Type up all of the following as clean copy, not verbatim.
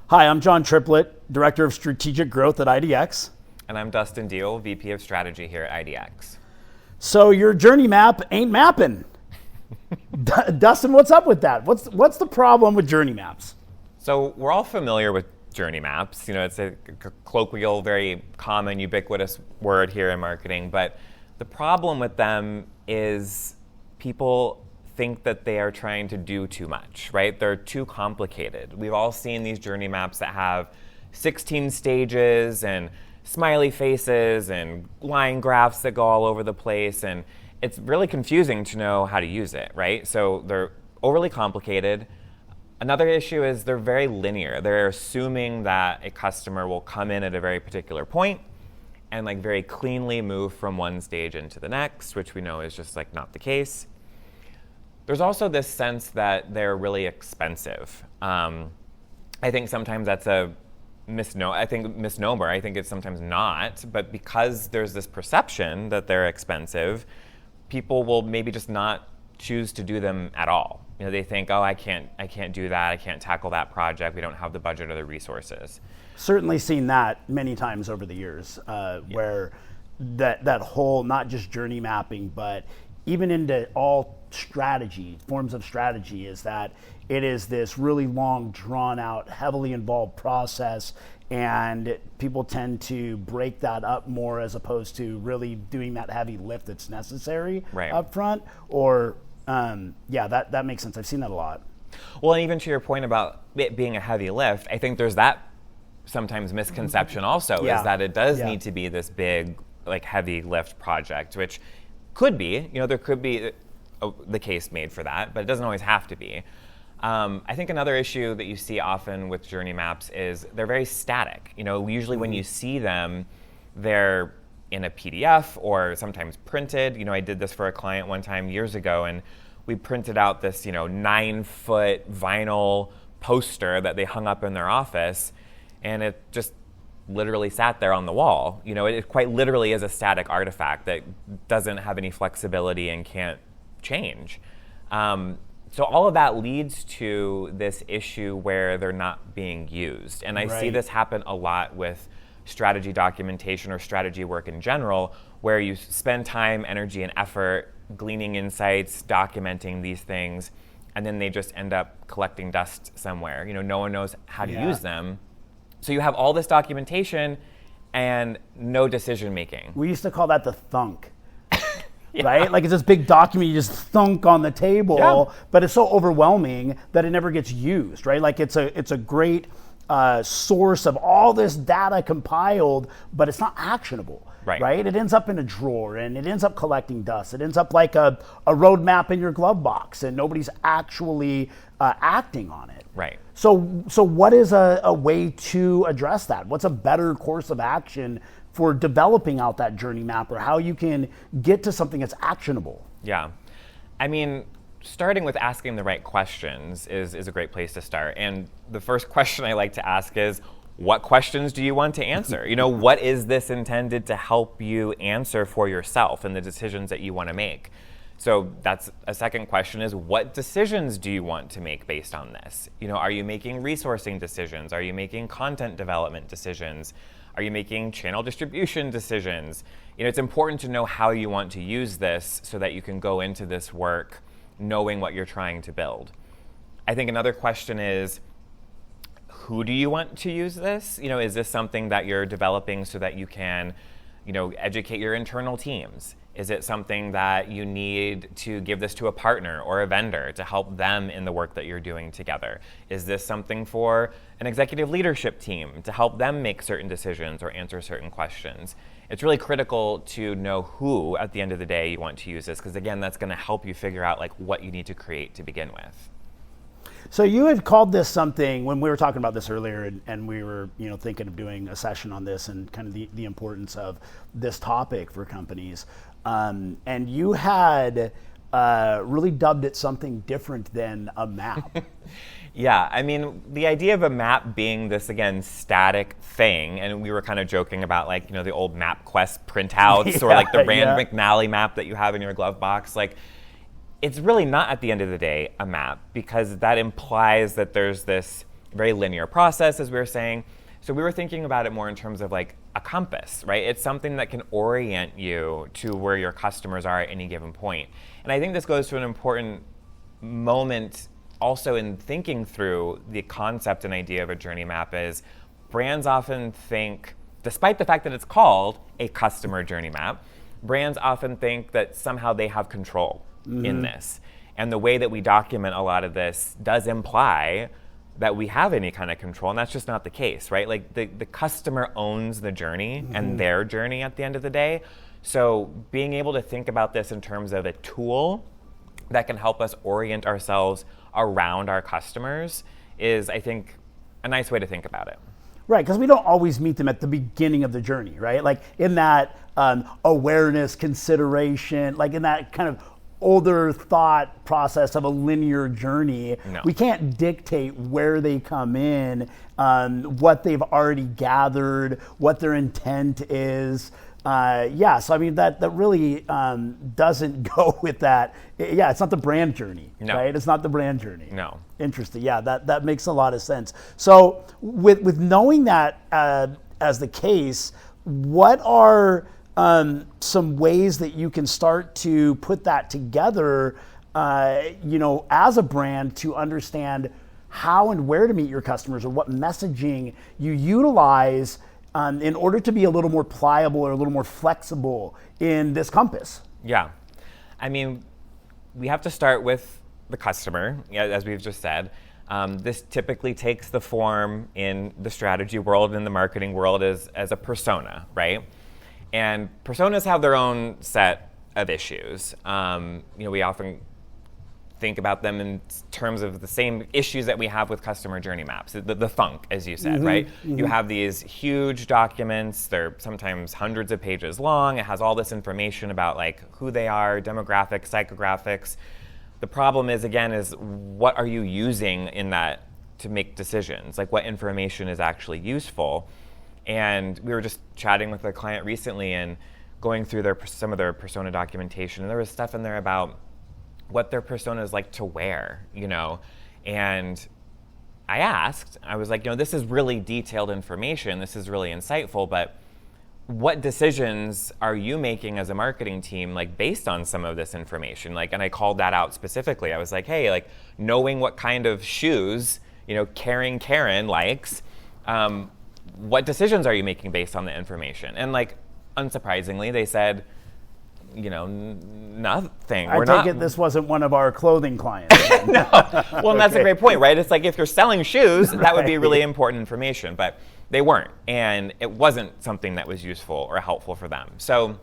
Hi, I'm John Triplett, Director of Strategic Growth at IDX. And I'm Dustin Deal, VP of Strategy here at IDX. So your journey map ain't mapping. Dustin, what's up with that? What's the problem with journey maps? So we're all familiar with journey maps. It's a colloquial, very common, ubiquitous word here in marketing. But the problem with them is people think that they are trying to do too much, right? They're too complicated. We've all seen these journey maps that have 16 stages and smiley faces and line graphs that go all over the place, and it's really confusing to know how to use it, right? So they're overly complicated. Another issue is they're very linear. They're assuming that a customer will come in at a very particular point and very cleanly move from one stage into the next, which we know is just not the case. There's also this sense that they're really expensive. I think sometimes that's a misnomer. I think it's sometimes not, but because there's this perception that they're expensive, people will maybe just not choose to do them at all. They think, oh, I can't do that. I can't tackle that project. We don't have the budget or the resources. Certainly seen that many times over the years, where that whole, not just journey mapping, but even into all forms of strategy, is that it is this really long, drawn out, heavily involved process, and people tend to break that up more as opposed to really doing that heavy lift that's necessary up front. Or that makes sense. I've seen that a lot. Well, and even to your point about it being a heavy lift, I think there's that sometimes misconception also, is that it does need to be this big, heavy lift project, which could be, there could be the case made for that, but it doesn't always have to be. I think another issue that you see often with journey maps is they're very static. Usually when you see them, they're in a PDF or sometimes printed. I did this for a client one time years ago, and we printed out this, 9-foot vinyl poster that they hung up in their office, and it just literally sat there on the wall. It quite literally is a static artifact that doesn't have any flexibility and can't change. So all of that leads to this issue where they're not being used. And I see this happen a lot with strategy documentation or strategy work in general, where you spend time, energy, and effort gleaning insights, documenting these things, and then they just end up collecting dust somewhere. No one knows how to use them. So you have all this documentation and no decision making. We used to call that the thunk. Right? It's this big document you just thunk on the table, but it's so overwhelming that it never gets used, right? It's a great source of all this data compiled, but it's not actionable, right? It ends up in a drawer, and it ends up collecting dust. It ends up like a roadmap in your glove box, and nobody's actually acting on it. Right. So what is a way to address that? What's a better course of action for developing out that journey map, or how you can get to something that's actionable? Yeah. Starting with asking the right questions is a great place to start. And the first question I like to ask is, what questions do you want to answer? What is this intended to help you answer for yourself and the decisions that you want to make? So that's a second question, is what decisions do you want to make based on this? Are you making resourcing decisions? Are you making content development decisions? Are you making channel distribution decisions? It's important to know how you want to use this so that you can go into this work knowing what you're trying to build. I think another question is, who do you want to use this? Is this something that you're developing so that you can, educate your internal teams? Is it something that you need to give this to a partner or a vendor to help them in the work that you're doing together? Is this something for an executive leadership team to help them make certain decisions or answer certain questions? It's really critical to know who, at the end of the day, you want to use this, because again, that's going to help you figure out what you need to create to begin with. So you had called this something, when we were talking about this earlier, and we were thinking of doing a session on this and kind of the importance of this topic for companies. And you had really dubbed it something different than a map. Yeah, the idea of a map being this, again, static thing, and we were kind of joking about the old MapQuest printouts or the Rand McNally map that you have in your glove box. It's really not, at the end of the day, a map, because that implies that there's this very linear process, as we were saying. So we were thinking about it more in terms of like a compass, right? It's something that can orient you to where your customers are at any given point. And I think this goes to an important moment also in thinking through the concept and idea of a journey map is brands often think, despite the fact that it's called a customer journey map, brands often think that somehow they have control in this. And the way that we document a lot of this does imply that we have any kind of control, and that's just not the case, right? Like the customer owns the journey and their journey at the end of the day. So being able to think about this in terms of a tool that can help us orient ourselves around our customers is, I think, a nice way to think about it. Right, because we don't always meet them at the beginning of the journey, right? Like in that awareness, consideration, like in that kind of older thought process of a linear journey. No. We can't dictate where they come in, what they've already gathered, what their intent is. So I mean that really doesn't go with that. Yeah, it's not the brand journey, right? It's not the brand journey. No. Interesting. Yeah, that makes a lot of sense. So with knowing that as the case, what are some ways that you can start to put that together, as a brand to understand how and where to meet your customers or what messaging you utilize in order to be a little more pliable or a little more flexible in this compass? Yeah. I mean, we have to start with the customer, as we've just said. This typically takes the form in the strategy world and the marketing world as a persona, right? And personas have their own set of issues. We often think about them in terms of the same issues that we have with customer journey maps, the thunk, as you said, right? You have these huge documents. They're sometimes hundreds of pages long. It has all this information about like who they are, demographics, psychographics. The problem is, again, is what are you using in that to make decisions? Like what information is actually useful? And we were just chatting with a client recently and going through some of their persona documentation, and there was stuff in there about what their persona is like to wear, and I was like, this is really detailed information, this is really insightful, but what decisions are you making as a marketing team, like based on some of this information? Like, and I called that out specifically. I was like, hey, like knowing what kind of shoes, Karen likes, what decisions are you making based on the information? And like, unsurprisingly, they said, nothing. I take it this wasn't one of our clothing clients. No. Well, and that's a great point, right? It's like if you're selling shoes, that would be really important information, but they weren't. And it wasn't something that was useful or helpful for them. So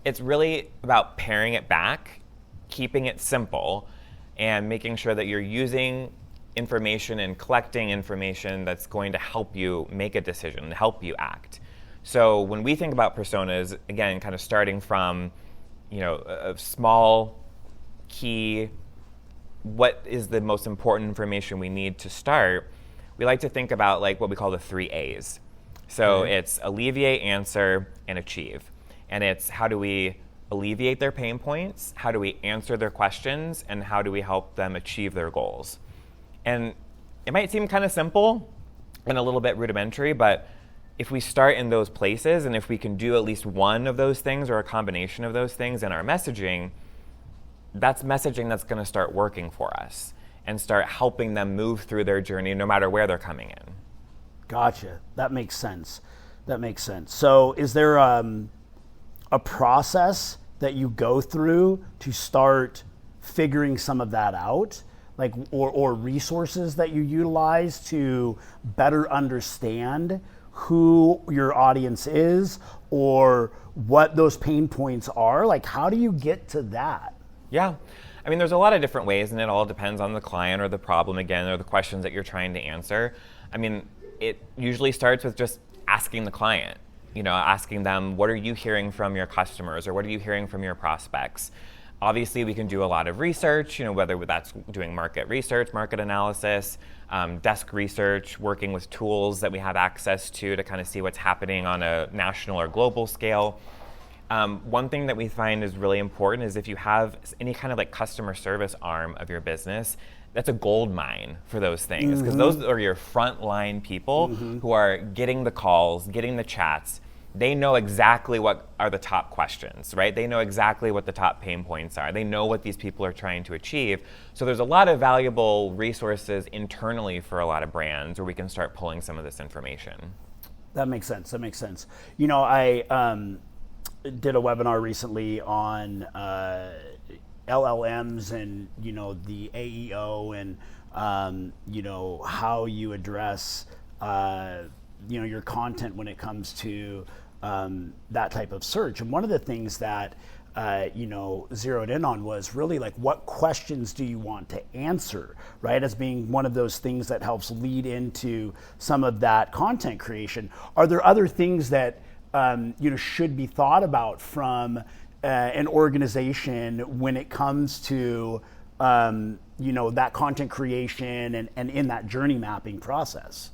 it's really about paring it back, keeping it simple, and making sure that you're using information and collecting information that's going to help you make a decision, help you act. So when we think about personas, again, kind of starting from, a small key, what is the most important information we need to start, we like to think about like what we call the 3 A's. So it's alleviate, answer, and achieve. And it's how do we alleviate their pain points, how do we answer their questions, and how do we help them achieve their goals. And it might seem kind of simple and a little bit rudimentary, but if we start in those places, and if we can do at least one of those things or a combination of those things in our messaging, that's messaging that's going to start working for us and start helping them move through their journey no matter where they're coming in. Gotcha. That makes sense. So is there a process that you go through to start figuring some of that out? Like, or resources that you utilize to better understand who your audience is or what those pain points are? Like, how do you get to that? Yeah. I mean, there's a lot of different ways, and it all depends on the client or the problem, again, or the questions that you're trying to answer. I mean, it usually starts with just asking the client, asking them, what are you hearing from your customers, or what are you hearing from your prospects? Obviously, we can do a lot of research, whether that's doing market research, market analysis, desk research, working with tools that we have access to kind of see what's happening on a national or global scale. One thing that we find is really important is if you have any kind of like customer service arm of your business, that's a gold mine for those things, because those are your frontline people who are getting the calls, getting the chats. They know exactly what are the top questions, right? They know exactly what the top pain points are. They know what these people are trying to achieve. So there's a lot of valuable resources internally for a lot of brands where we can start pulling some of this information. That makes sense. You know, I did a webinar recently on LLMs and, you know, the AEO and, you know, how you address, you know, your content when it comes to that type of search. And one of the things that, you know, zeroed in on was really like, what questions do you want to answer, right? As being one of those things that helps lead into some of that content creation. Are there other things that, you know, should be thought about from an organization when it comes to, you know, that content creation and in that journey mapping process?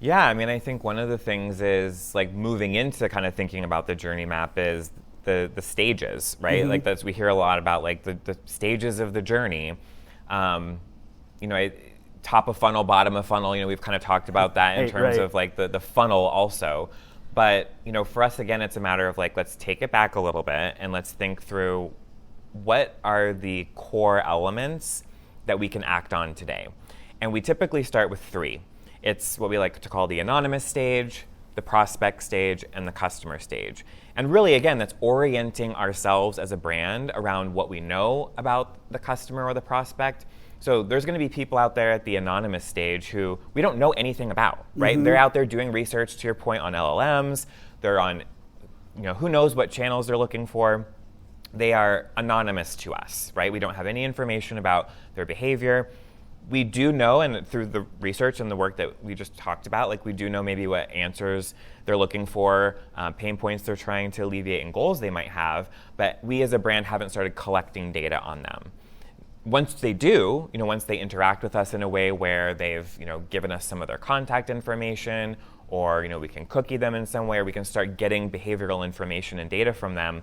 Yeah, I mean, I think one of the things is like moving into kind of thinking about the journey map is the stages, right? Like that's, we hear a lot about like the stages of the journey. You know, top of funnel, bottom of funnel, you know, we've kind of talked about that in terms of like the funnel also. But, you know, for us, again, it's a matter of like, let's take it back a little bit and let's think through what are the core elements that we can act on today. And we typically start with 3. It's what we like to call the anonymous stage, the prospect stage, and the customer stage. And really, again, that's orienting ourselves as a brand around what we know about the customer or the prospect. So there's going to be people out there at the anonymous stage who we don't know anything about, right? They're out there doing research, to your point, on LLMs. They're on, you know, who knows what channels they're looking for. They are anonymous to us, right? We don't have any information about their behavior. We do know, and through the research and the work that we just talked about, like we do know maybe what answers they're looking for, pain points they're trying to alleviate, and goals they might have, but we as a brand haven't started collecting data on them. Once they do, you know, once they interact with us in a way where they've, you know, given us some of their contact information, or, you know, we can cookie them in some way, or we can start getting behavioral information and data from them,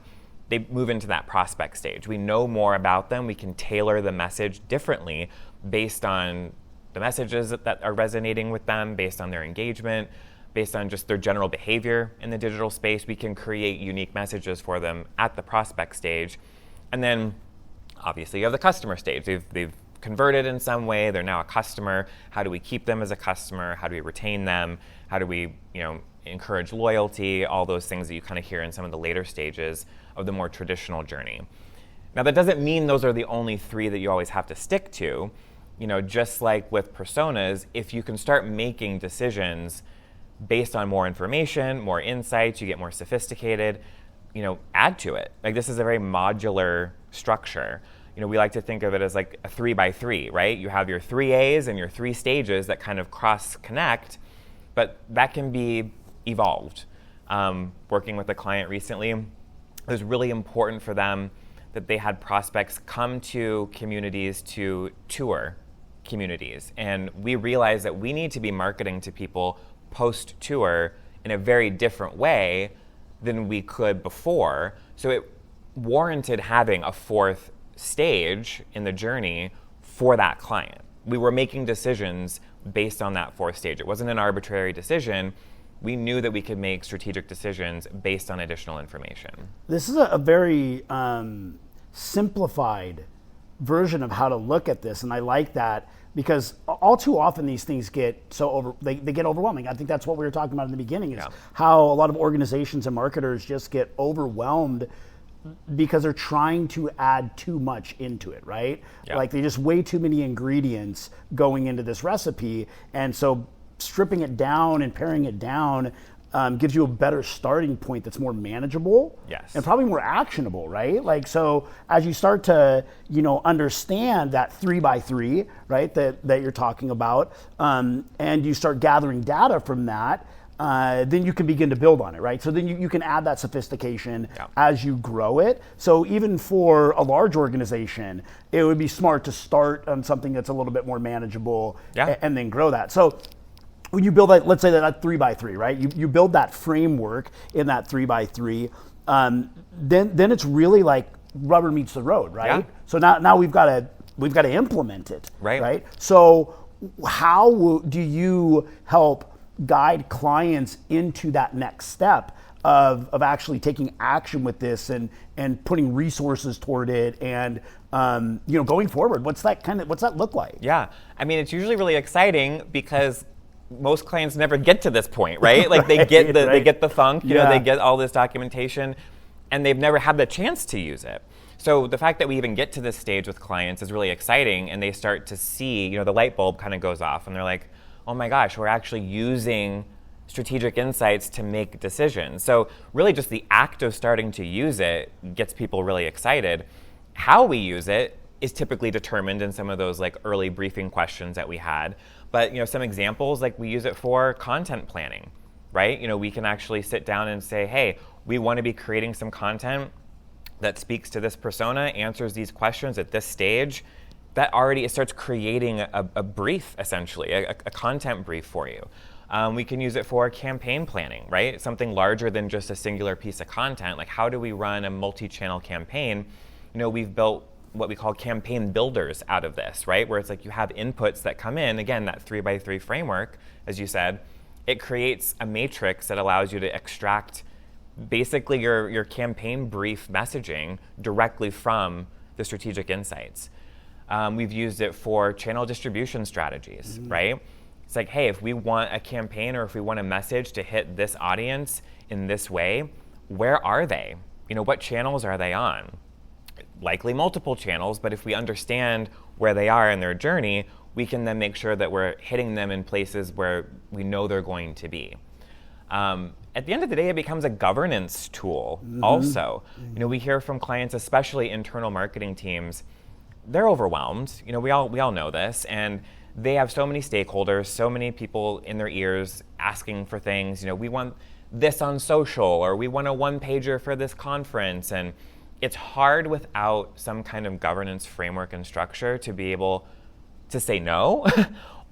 they move into that prospect stage. We know more about them. We can tailor the message differently based on the messages that are resonating with them, based on their engagement, based on just their general behavior in the digital space. We can create unique messages for them at the prospect stage. And then obviously you have the customer stage. They've converted in some way. They're now a customer. How do we keep them as a customer? How do we retain them? How do we, you know, encourage loyalty? All those things that you kind of hear in some of the later stages of the more traditional journey. Now, that doesn't mean those are the only 3 that you always have to stick to. You know, just like with personas, if you can start making decisions based on more information, more insights, you get more sophisticated, you know, add to it. Like, this is a very modular structure. You know, we like to think of it as like a 3x3, right? You have your 3 A's and your 3 stages that kind of cross-connect, but that can be evolved. Working with a client recently, it was really important for them that they had prospects come to communities to tour communities. And we realized that we need to be marketing to people post-tour in a very different way than we could before. So it warranted having a 4th stage in the journey for that client. We were making decisions based on that 4th stage. It wasn't an arbitrary decision. We knew that we could make strategic decisions based on additional information. This is a very simplified version of how to look at this, and I like that because all too often these things get they get overwhelming. I think that's what we were talking about in the beginning, is how a lot of organizations and marketers just get overwhelmed because they're trying to add too much into it, right? Yeah. Like, they just way too many ingredients going into this recipe, and so stripping it down and paring it down gives you a better starting point that's more manageable, and probably more actionable, right? Like, so as you start to, you know, understand that 3x3, right, that you're talking about, and you start gathering data from that, then you can begin to build on it, right? So then you can add that sophistication as you grow it. So even for a large organization, it would be smart to start on something that's a little bit more manageable and then grow that. So when you build that, let's say that 3x3, right? You build that framework in that 3x3, then it's really like rubber meets the road, right? Yeah. So now we've got we've got to implement it. Right. So how do you help guide clients into that next step of actually taking action with this and putting resources toward it and going forward? What's that look like? Yeah, I mean, it's usually really exciting because most clients never get to this point, right? Like they get the funk, they get all this documentation, and they've never had the chance to use it. So the fact that we even get to this stage with clients is really exciting, and they start to see, the light bulb kind of goes off, and they're like, oh my gosh, we're actually using strategic insights to make decisions. So really just the act of starting to use it gets people really excited. How we use it is typically determined in some of those like early briefing questions that we had. But some examples, like we use it for content planning, right? We can actually sit down and say, hey, we want to be creating some content that speaks to this persona, answers these questions at this stage. That already starts creating a brief, essentially, a content brief for you. We can use it for campaign planning, right? Something larger than just a singular piece of content. Like how do we run a multi-channel campaign? We've built what we call campaign builders out of this, right? Where it's like you have inputs that come in, again, that 3x3 framework, as you said, it creates a matrix that allows you to extract basically your campaign brief messaging directly from the strategic insights. We've used it for channel distribution strategies, right? It's like, hey, if we want a campaign or if we want a message to hit this audience in this way, where are they? What channels are they on? Likely multiple channels, but if we understand where they are in their journey, we can then make sure that we're hitting them in places where we know they're going to be. At the end of the day, it becomes a governance tool also. We hear from clients, especially internal marketing teams, they're overwhelmed. We all know this, and they have so many stakeholders, so many people in their ears asking for things. We want this on social, or we want a one-pager for this conference, and it's hard without some kind of governance framework and structure to be able to say no,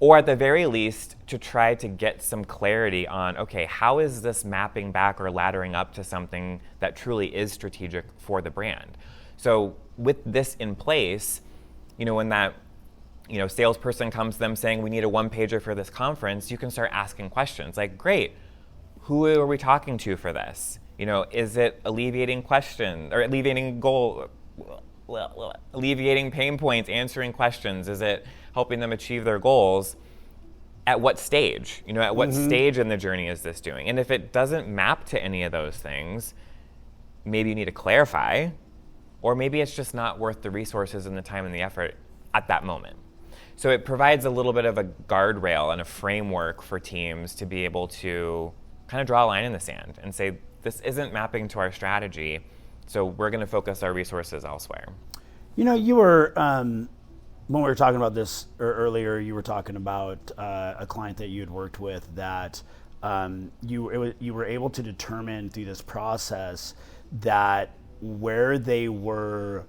or at the very least to try to get some clarity on, okay, how is this mapping back or laddering up to something that truly is strategic for the brand? So with this in place, when that salesperson comes to them saying we need a one-pager for this conference, you can start asking questions like, great, who are we talking to for this? Is it alleviating questions or alleviating alleviating pain points, answering questions? Is it helping them achieve their goals? At what stage? At what stage in the journey is this doing? And if it doesn't map to any of those things, maybe you need to clarify, or maybe it's just not worth the resources and the time and the effort at that moment. So it provides a little bit of a guardrail and a framework for teams to be able to kind of draw a line in the sand and say, this isn't mapping to our strategy, so we're going to focus our resources elsewhere. You were, when we were talking about this earlier, you were talking about a client that you had worked with that you were able to determine through this process that where they were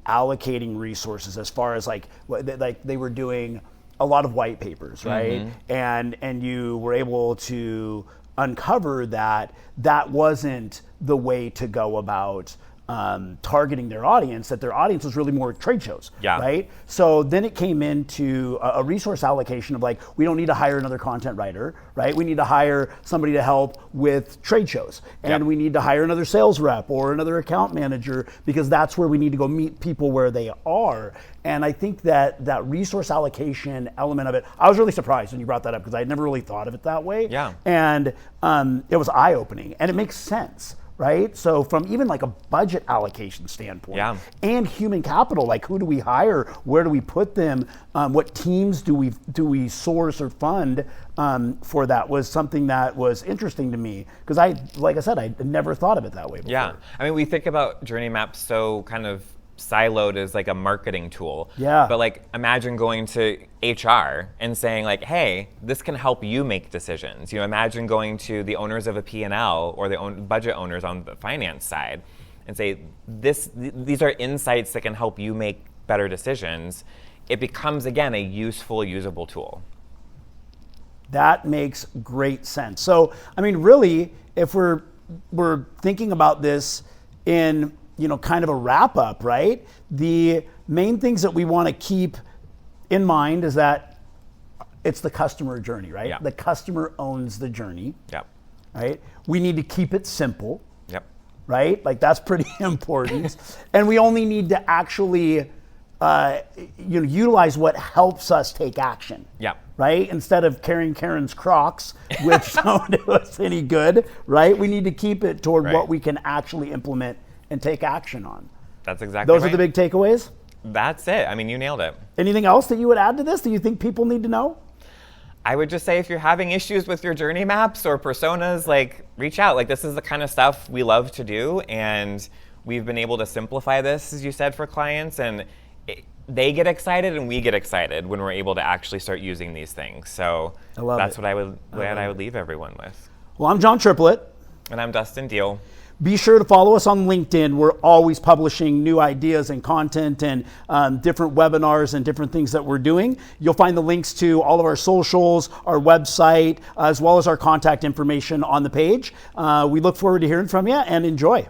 allocating resources as far as like they were doing a lot of white papers, right? And you were able to uncover that wasn't the way to go about targeting their audience, that their audience was really more trade shows, right? So then it came into a resource allocation of like, we don't need to hire another content writer, right? We need to hire somebody to help with trade shows. And we need to hire another sales rep or another account manager because that's where we need to go meet people where they are. And I think that resource allocation element of it, I was really surprised when you brought that up because I had never really thought of it that way. And it was eye-opening and it makes sense. Right? So from even like a budget allocation standpoint and human capital, like who do we hire? Where do we put them? What teams do we source or fund for that was something that was interesting to me because like I said, I never thought of it that way before. Yeah. I mean, we think about journey maps so kind of siloed as like a marketing tool. But like imagine going to HR and saying like, hey, this can help you make decisions. Imagine going to the owners of a P&L or the budget owners on the finance side and say, these are insights that can help you make better decisions. It becomes, again, a useful, usable tool. That makes great sense. So, I mean, really, if we're thinking about this in kind of a wrap up, right? The main things that we want to keep in mind is that it's the customer journey, right? Yeah. The customer owns the journey. Yep. Right? We need to keep it simple. Yep. Right? Like that's pretty important. And we only need to actually utilize what helps us take action. Yeah. Right? Instead of carrying Karen's Crocs, which don't do us any good, right? We need to keep it toward what we can actually implement and take action on. That's exactly Those right. are the big takeaways? That's it. I mean, you nailed it. Anything else that you would add to this that you think people need to know? I would just say if you're having issues with your journey maps or personas, like reach out. Like this is the kind of stuff we love to do, and we've been able to simplify this, as you said, for clients, and they get excited and we get excited when we're able to actually start using these things. So that's what I would leave everyone with. Well, I'm John Triplett. And I'm Dustin Deal. Be sure to follow us on LinkedIn. We're always publishing new ideas and content and different webinars and different things that we're doing. You'll find the links to all of our socials, our website, as well as our contact information on the page. We look forward to hearing from you and enjoy.